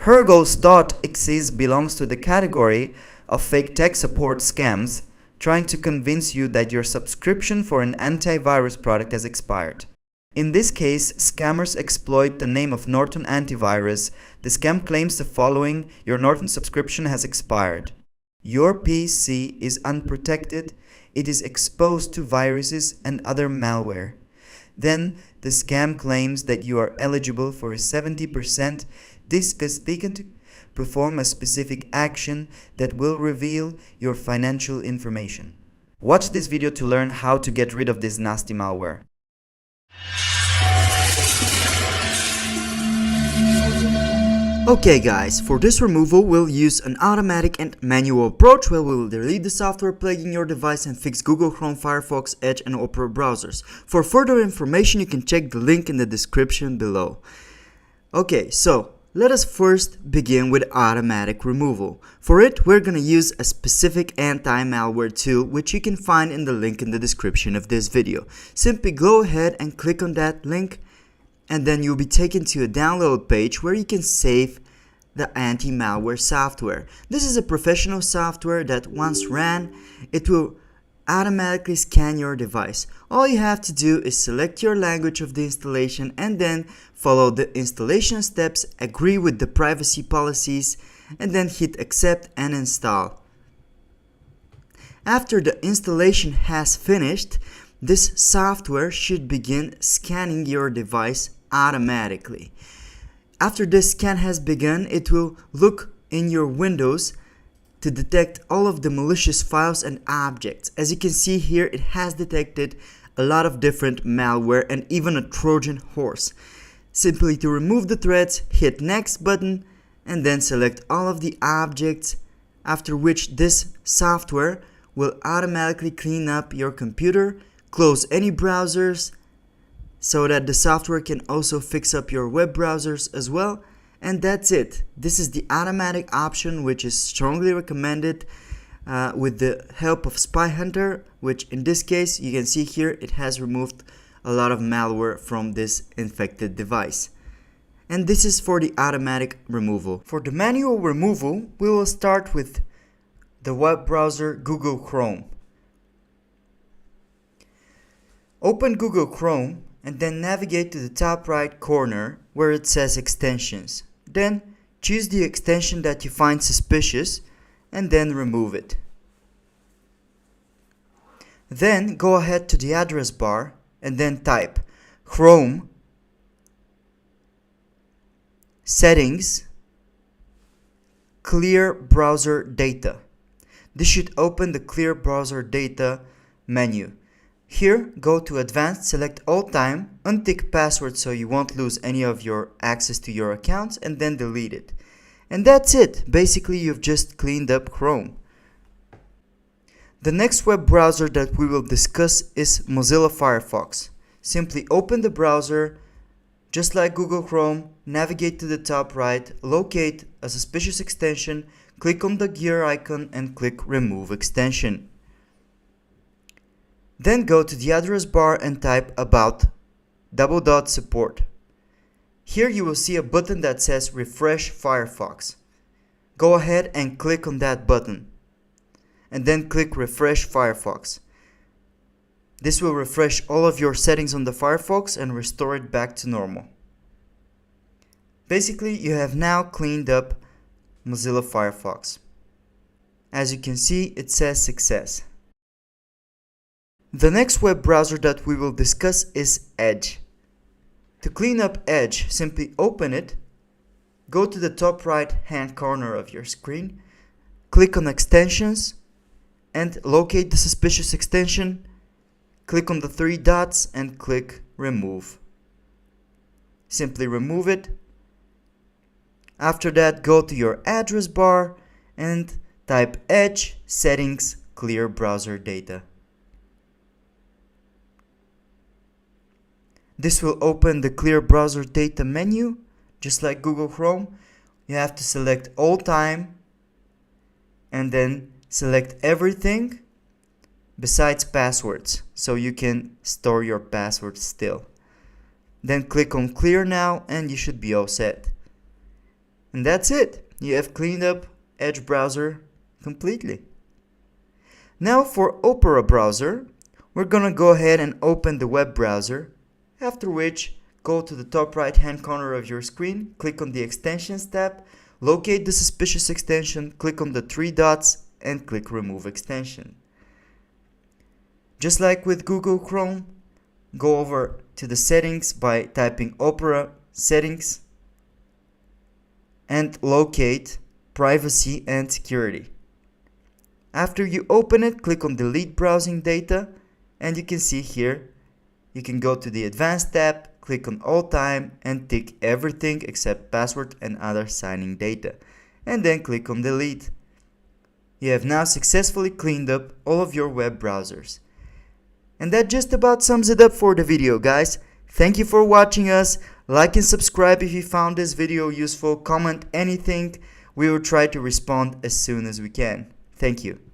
Hirgoles.xyz belongs to the category of fake tech support scams trying to convince you that your subscription for an antivirus product has expired. In this case, scammers exploit the name of Norton Antivirus. The scam claims the following: your Norton subscription has expired. Your PC is unprotected. It is exposed to viruses and other malware. Then the scam claims that you are eligible for a 70% discount to perform a specific action that will reveal your financial information. Watch this video to learn how to get rid of this nasty malware. Okay guys, for this removal we'll use an automatic and manual approach where we'll delete the software plaguing your device and fix Google Chrome, Firefox, Edge and Opera browsers. For further information you can check the link in the description below. Okay, so let us first begin with automatic removal. For it, we're gonna use a specific anti-malware tool which you can find in the link in the description of this video. Simply go ahead and click on that link, and then you'll be taken to a download page where you can save the anti-malware software. This is a professional software that once ran, it will automatically scan your device. All you have to do is select your language of the installation and then follow the installation steps, agree with the privacy policies, and then hit accept and install. After the installation has finished, this software should begin scanning your device automatically. After this scan has begun, it will look in your Windows to detect all of the malicious files and objects. As you can see here, it has detected a lot of different malware and even a Trojan horse. Simply to remove the threads, hit next button and then select all of the objects, after which this software will automatically clean up your computer, close any browsers so that the software can also fix up your web browsers as well. And that's it. This is the automatic option which is strongly recommended with the help of Spy Hunter, which in this case you can see here it has removed a lot of malware from this infected device. And this is for the automatic removal. For the manual removal, we will start with the web browser Google Chrome. Open Google Chrome and then navigate to the top right corner where it says extensions. Then choose the extension that you find suspicious and then remove it. Then go ahead to the address bar and then type Chrome settings clear browser data. This should open the clear browser data menu. Here, go to Advanced, select All Time, untick Password so you won't lose any of your access to your accounts, and then delete it. And that's it. Basically, you've just cleaned up Chrome. The next web browser that we will discuss is Mozilla Firefox. Simply open the browser, just like Google Chrome, navigate to the top right, locate a suspicious extension, click on the gear icon and click Remove Extension. Then go to the address bar and type About /support. Here you will see a button that says Refresh Firefox. Go ahead and click on that button and then click Refresh Firefox. This will refresh all of your settings on the Firefox and restore it back to normal. Basically, you have now cleaned up Mozilla Firefox. As you can see, it says success. The next web browser that we will discuss is Edge. To clean up Edge, simply open it, go to the top right hand corner of your screen, click on Extensions, and locate the suspicious extension, click on the three dots and click Remove. Simply remove it. After that, go to your address bar and type Edge settings clear browser data. This will open the clear browser data menu, just like Google Chrome. You have to select all time and then select everything besides passwords, so you can store your passwords still. Then click on clear now and you should be all set. And that's it. You have cleaned up Edge browser completely. Now for Opera browser, we're gonna go ahead and open the web browser, after which go to the top right hand corner of your screen, click on the Extensions tab, locate the suspicious extension, click on the three dots and click Remove Extension. Just like with Google Chrome, go over to the settings by typing Opera Settings and locate Privacy and Security. After you open it, click on Delete Browsing Data, and you can see here, you can go to the Advanced tab, click on All Time and tick everything except password and other signing data, and then click on Delete. You have now successfully cleaned up all of your web browsers. And that just about sums it up for the video, guys. Thank you for watching us. Like and subscribe if you found this video useful. Comment anything. We will try to respond as soon as we can. Thank you.